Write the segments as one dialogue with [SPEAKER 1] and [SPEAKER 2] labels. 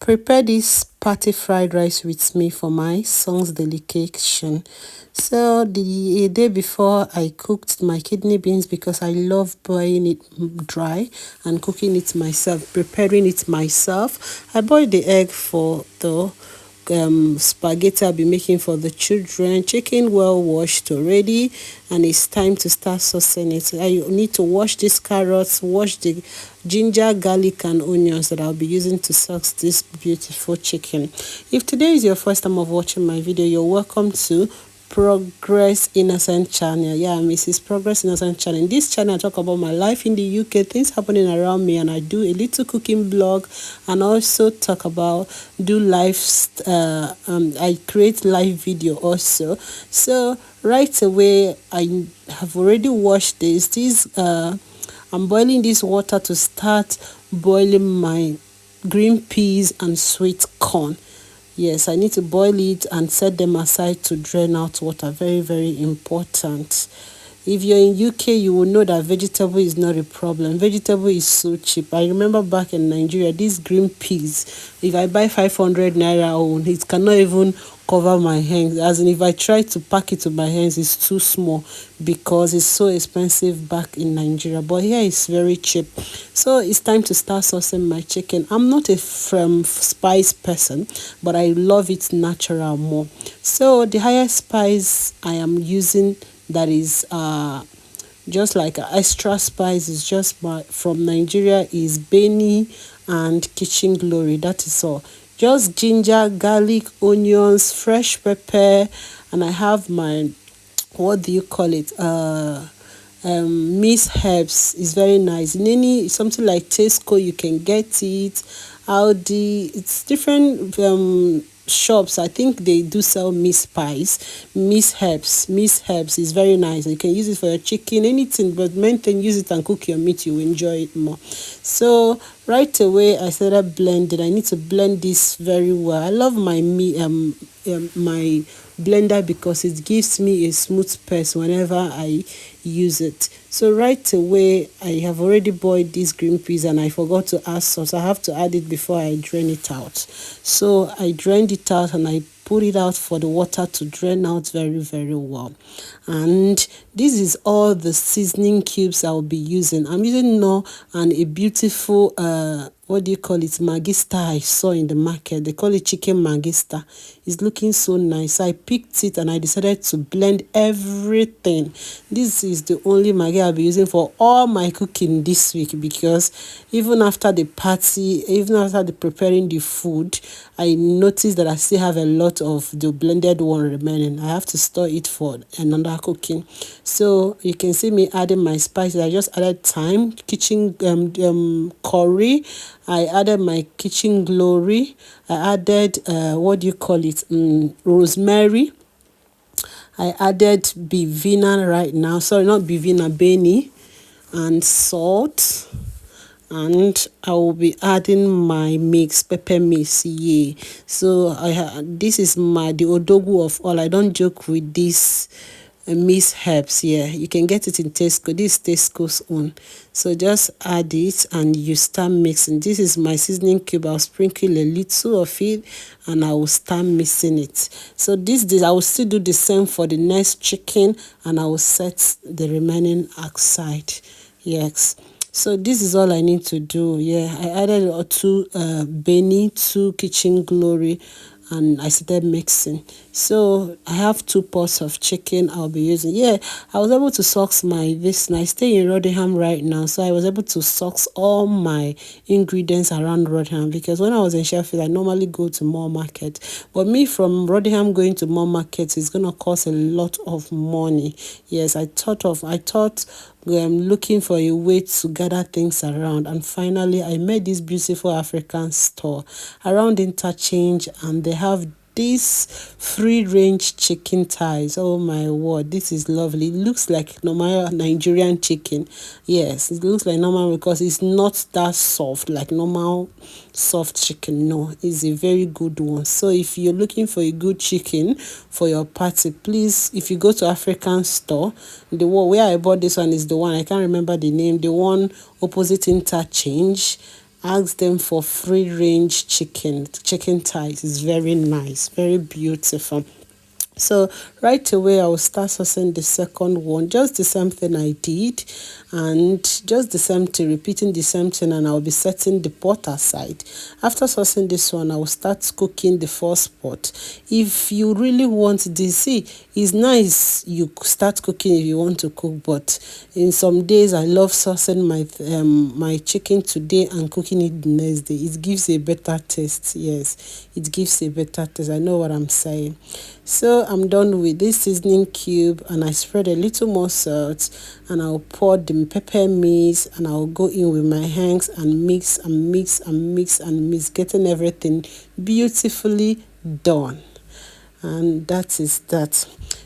[SPEAKER 1] Prepare this party fried rice with me for my son's delegation. So the day before, I cooked my kidney beans because I love boiling it dry and cooking it myself, preparing it myself. I boiled the egg for the spaghetti I'll be making for the children. Chicken well washed already, and it's time to start saucing it. I need to wash these carrots, wash the ginger, garlic, and onions that I'll be using to sauce this beautiful chicken. If today is your first time of watching my video, you're welcome to Progress Innocent channel. Yeah, Mrs. Progress Innocent channel. In this channel, I talk about my life in the UK, things happening around me, and I do a little cooking blog, and also talk about I create live video also. So right away, I have already washed I'm boiling this water to start boiling my green peas and sweet corn. Yes, I need to boil it and set them aside to drain out water. Very, very important. If you're in UK, you will know that vegetable is not a problem. Vegetable is so cheap. I remember back in Nigeria, these green peas, if I buy 500 naira, it cannot even cover my hands. As in, if I try to pack it to my hands, it's too small because it's so expensive back in Nigeria. But here it's very cheap. So it's time to start saucing my chicken. I'm not a spice person, but I love it natural more. So the highest spice I am using, that is just like extra spice, is just from Nigeria, is Beni and Kitchen Glory. That is all. Just ginger, garlic, onions, fresh pepper, and I have my, what do you call it, miss herbs. Is very nice. In any something like Tesco, you can get it. Aldi, it's different shops. I think they do sell miss spice, miss herbs is very nice. You can use it for your chicken, anything, but maintain, use it and cook your meat, you will enjoy it more. So right away, I started blending. I need to blend this very well. I love my my blender because it gives me a smooth paste whenever I use it. So right away, I have already boiled this green peas and I forgot to add sauce. I have to add it before I drain it out. So I drained it out and I put it out for the water to drain out very, very well. And this is all the seasoning cubes I'll be using. I'm using now a beautiful what do you call it, magista I saw in the market. They call it chicken magista. It's looking so nice. So I picked it and I decided to blend everything. This is the only maggi I'll be using for all my cooking this week, because even after the party, even after the preparing the food, I noticed that I still have a lot of the blended one remaining. I have to store it for another cooking. So you can see me adding my spices. I just added thyme, kitchen curry. I added my kitchen glory. I added what do you call it, rosemary. I added bivina right now. Sorry, not bivina, beni, and salt. And I will be adding my mix, pepper mix. Yeah. So this is the odogu of all. I don't joke with this miss herbs. Yeah, you can get it in Tesco. This is Tesco's own. So just add it and you start mixing. This is my seasoning cube. I'll sprinkle a little of it and I will start mixing it. So this I will still do the same for the next chicken, and I will set the remaining outside. Yes. So this is all I need to do. Yeah, I added 2 Beni, 2 kitchen glory, and I started mixing. So I have 2 pots of chicken I'll be using. Yeah, I was able to source I stay in Rotherham right now, so I was able to source all my ingredients around Rotherham, because when I was in Sheffield, I normally go to Mall Market. But me from Rotherham going to Mall Market is gonna cost a lot of money. Yes, I thought looking for a way to gather things around, and finally I met this beautiful African store around Interchange, and they have this free range chicken thighs. Oh my word, this is lovely. It looks like normal Nigerian chicken. Yes, it looks like normal because it's not that soft like normal soft chicken. No, it's a very good one. So if you're looking for a good chicken for your party, please, if you go to African store, the one where I bought this one is the one, I can't remember the name, the one opposite Interchange. ask them for free range chicken thighs. It's very nice, very beautiful. So right away I will start saucing the second one, just the same thing I did, and just the same thing, repeating the same thing, and I'll be setting the pot aside. After saucing this one, I will start cooking the first pot. If you really want this, see, it's nice you start cooking if you want to cook, but in some days I love saucing my chicken today and cooking it the next day. It gives a better taste. Yes, it gives a better taste. I know what I'm saying. So I'm done with this seasoning cube, and I spread a little more salt, and I'll pour the pepper mix, and I'll go in with my hands and mix and mix and mix and mix, getting everything beautifully done. And that is that.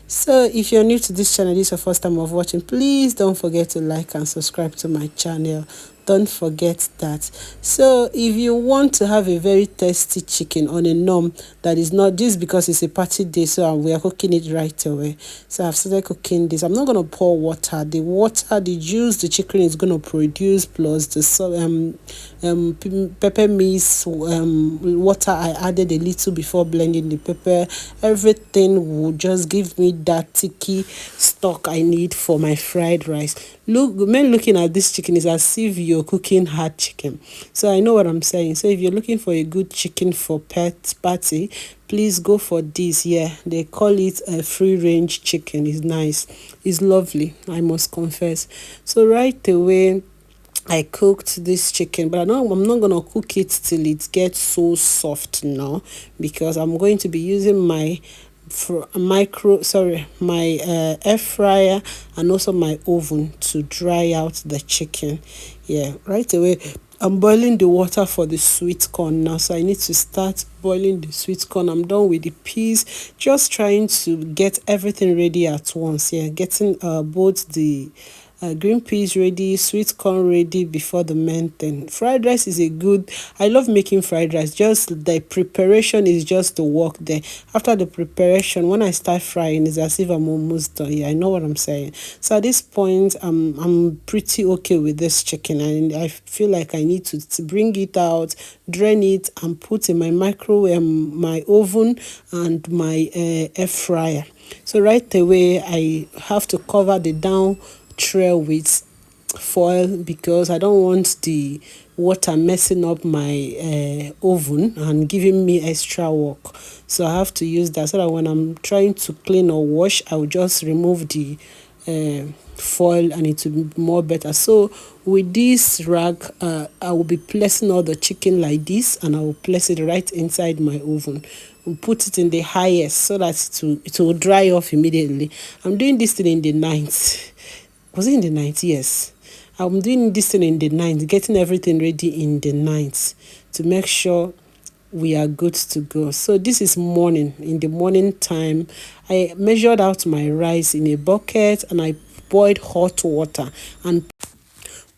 [SPEAKER 1] So if you're new to this channel, this is your first time of watching, please don't forget to like and subscribe to my channel. Don't forget that. So if you want to have a very tasty chicken on a norm that is not just because it's a party day, so we are cooking it right away. So I've started cooking this. I'm not going to pour water. The juice the chicken is going to produce, plus the pepper mix, water I added a little before blending the pepper, everything will just give me that sticky stock I need for my fried rice. Looking at this chicken is as if you're cooking hard chicken. So I know what I'm saying. So if you're looking for a good chicken for pet party, please go for this. Yeah, they call it a free range chicken. It's nice, it's lovely, I must confess. So right away I cooked this chicken, but I'm not gonna cook it till it gets so soft now, because I'm going to be using my air fryer and also my oven to dry out the chicken. Yeah, right away I'm boiling the water for the sweet corn now, so I need to start boiling the sweet corn. I'm done with the peas, just trying to get everything ready at once. Yeah, getting both the green peas ready, sweet corn ready before the main thing. Fried rice is a good, I love making fried rice, just the preparation is just the work there. After the preparation, when I start frying, it's as if I'm almost done. Yeah, I know what I'm saying. So at this point, I'm pretty okay with this chicken, and I feel like I need to bring it out, drain it, and put in my microwave, my oven, and my air fryer. So right away, I have to cover the down tray with foil, because I don't want the water messing up my oven and giving me extra work. So I have to use that, so that when I'm trying to clean or wash, I will just remove the foil and it will be more better. So with this rag, I will be placing all the chicken like this, and I will place it right inside my oven. We'll put it in the highest so that it will dry off immediately. I'm doing this thing in the night. Was it in the night? Yes. I'm doing this thing in the night, getting everything ready in the night to make sure we are good to go. So this is morning. In the morning time, I measured out my rice in a bucket, and I boiled hot water and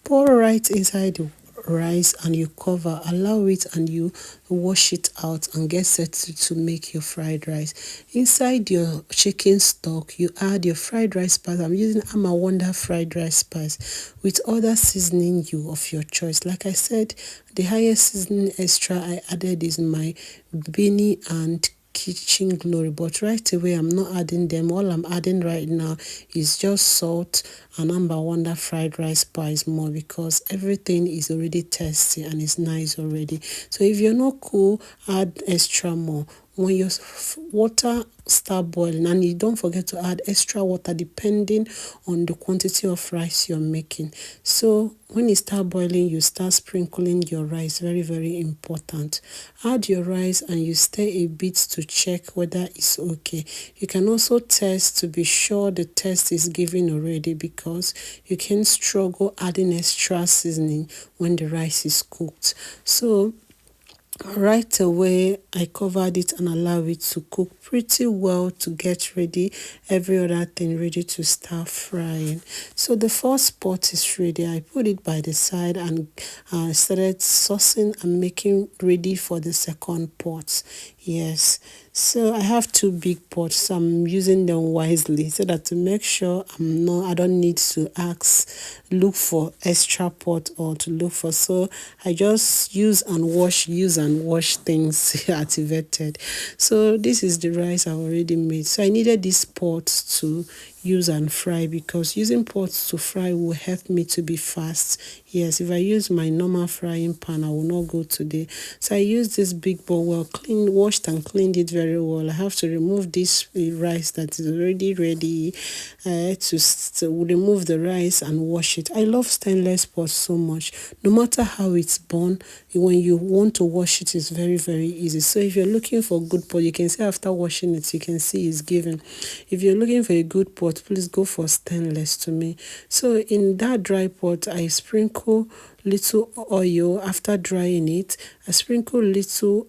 [SPEAKER 1] pour right inside the rice, and you cover, allow it, and you wash it out and get set to make your fried rice. Inside your chicken stock, you add your fried rice spice. I'm using Ama Wonder fried rice spice with other seasoning you of your choice. Like I said, the highest seasoning extra I added is my Bini and Kitchen Glory, but right away I'm not adding them. All I'm adding right now is just salt and Amber Wonder fried rice spice more, because everything is already tasty and it's nice already. So if you're not cool, add extra more. When your water start boiling, and you don't forget to add extra water depending on the quantity of rice you're making. So when it start boiling, you start sprinkling your rice. Very, very important. Add your rice and you stir a bit to check whether it's okay. You can also test to be sure the test is given already, because you can struggle adding extra seasoning when the rice is cooked. So Right away, I covered it and allowed it to cook pretty well to get ready. Every other thing ready to start frying. So the first pot is ready. I put it by the side and started saucing and making ready for the second pot. Yes. So I have two big pots. So I'm using them wisely so that to make sure I don't need to look for extra pot or to look for. So I just use and wash things activated. So this is the rice I already made. So I needed this pot to use and fry because using pots to fry will help me to be fast. Yes, if I use my normal frying pan, I will not go today. So I used this big bowl, washed and cleaned it very well. I have to remove this rice that is already ready. To remove the rice and wash it. I love stainless pots so much. No matter how it's born, when you want to wash it, it's very, very easy. So if you're looking for a good pot, you can see after washing it, you can see it's given. If you're looking for a good pot, please go for stainless to me. So in that dry pot, I sprinkle little oil after drying it. I sprinkle little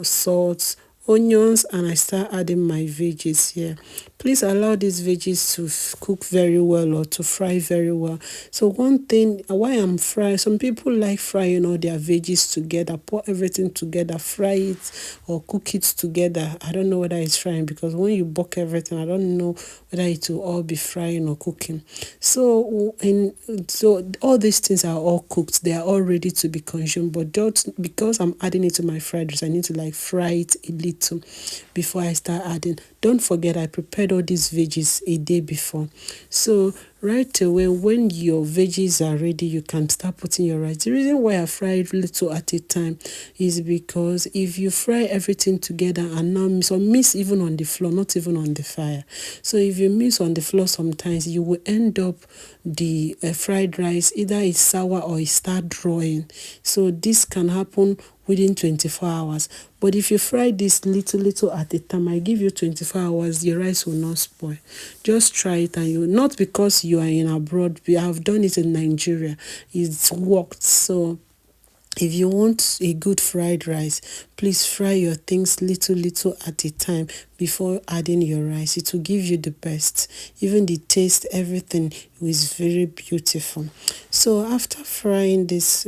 [SPEAKER 1] salt, onions, and I start adding my veggies here. Please allow these veggies to cook very well or to fry very well. So one thing, why I'm frying, some people like frying all their veggies together, pour everything together, fry it or cook it together. I don't know whether it's frying because when you book everything, I don't know whether it will all be frying or cooking. So all these things are all cooked. They are all ready to be consumed. But just because I'm adding it to my fried rice, I need to like fry it a little before I start adding. Don't forget I prepared all these veggies a day before. So right away when your veggies are ready, you can start putting your rice. The reason why I fry it little at a time is because if you fry everything together and now miss even on the floor, not even on the fire. So if you miss on the floor sometimes, you will end up the fried rice, either it's sour or it start drawing. So this can happen within 24 hours. But if you fry this little at a time, I give you 24 hours, your rice will not spoil. Just try it and not because you are in abroad, I have done it in Nigeria. It's worked. So if you want a good fried rice, please fry your things little at a time before adding your rice. It will give you the best. Even the taste, everything is very beautiful. So after frying these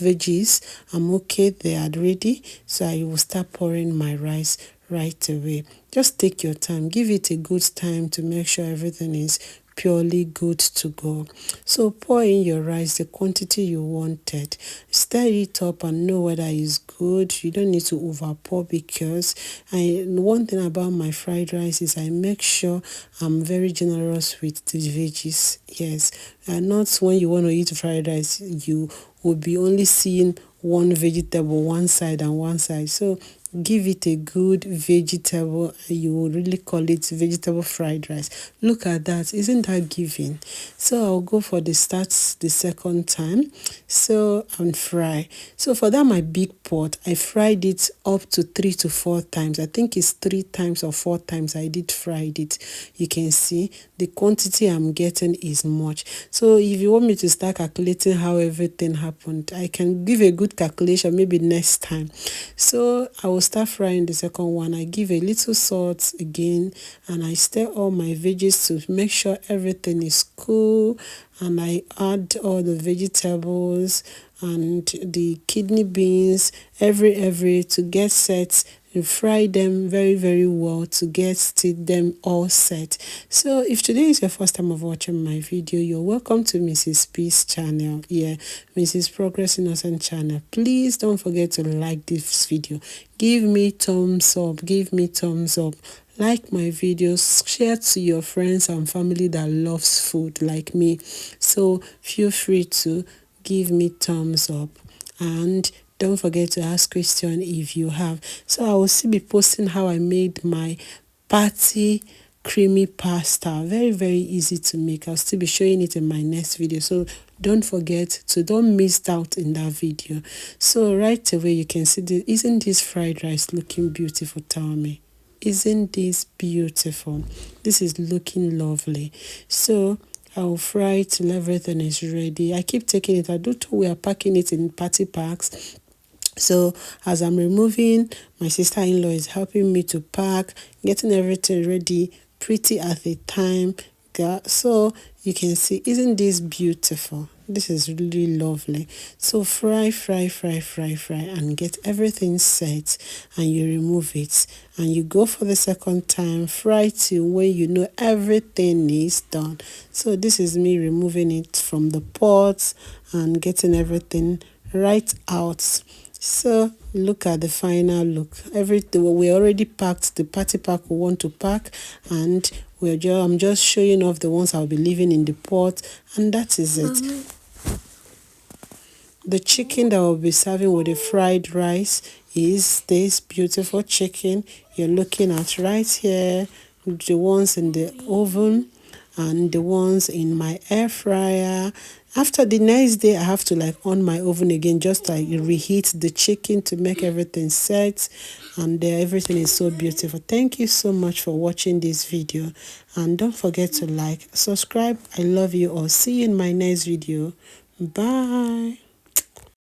[SPEAKER 1] veggies, I'm okay, they are ready. So I will start pouring my rice right away. Just take your time, give it a good time to make sure everything is purely good to go. So pour in your rice the quantity you wanted. Stir it up and know whether it's good. You don't need to over pour because one thing about my fried rice is I make sure I'm very generous with the veggies. Yes, and not when you want to eat fried rice, you will be only seeing one vegetable one side and one side. So give it a good vegetable. You will really call it vegetable fried rice. Look at that. Isn't that giving? So I'll go for the second time. So and fry. So for that my big pot, I fried it up to 3 to 4 times. I think it's 3 times or 4 times I did fried it. You can see the quantity I'm getting is much. So if you want me to start calculating how everything happened, I can give a good calculation maybe next time. So I will start frying the second one. I give a little salt again and I stir all my veggies to make sure everything is cool, and I add all the vegetables and the kidney beans every to get set. You fry them very, very well to get them all set. So if today is your first time of watching my video, you're welcome to Mrs. Peace channel. Yeah, Mrs. Progress Innocent channel. Please don't forget to like this video. Give me thumbs up. Give me thumbs up. Like my videos, share to your friends and family that loves food like me. So feel free to give me thumbs up, and don't forget to ask question if you have. So I will still be posting how I made my party creamy pasta. Very, very easy to make. I'll still be showing it in my next video. So don't forget to don't miss out in that video. So right away you can see isn't this fried rice looking beautiful? Tell me. Isn't this beautiful? This is looking lovely. So I'll fry it till everything is ready. I keep taking it. I do too. We are packing it in party packs. So as I'm removing, my sister-in-law is helping me to pack, getting everything ready, pretty at the time. So you can see, isn't this beautiful? This is really lovely. So fry, fry, fry, fry, fry, and get everything set, and you remove it, and you go for the second time, fry till when you know everything is done. So this is me removing it from the pot and getting everything right out. So look at the final look. Everything we already packed the party pack we want to pack, and I'm just showing off the ones I'll be leaving in the pot, and that is it. The chicken that we'll be serving with the fried rice is this beautiful chicken you're looking at right here. The ones in the oven and the ones in my air fryer. After the next day, I have to like on my oven again, just like reheat the chicken to make everything set, and everything is so beautiful. Thank you so much for watching this video, and don't forget to like, subscribe. I love you all. See you in my next video. Bye.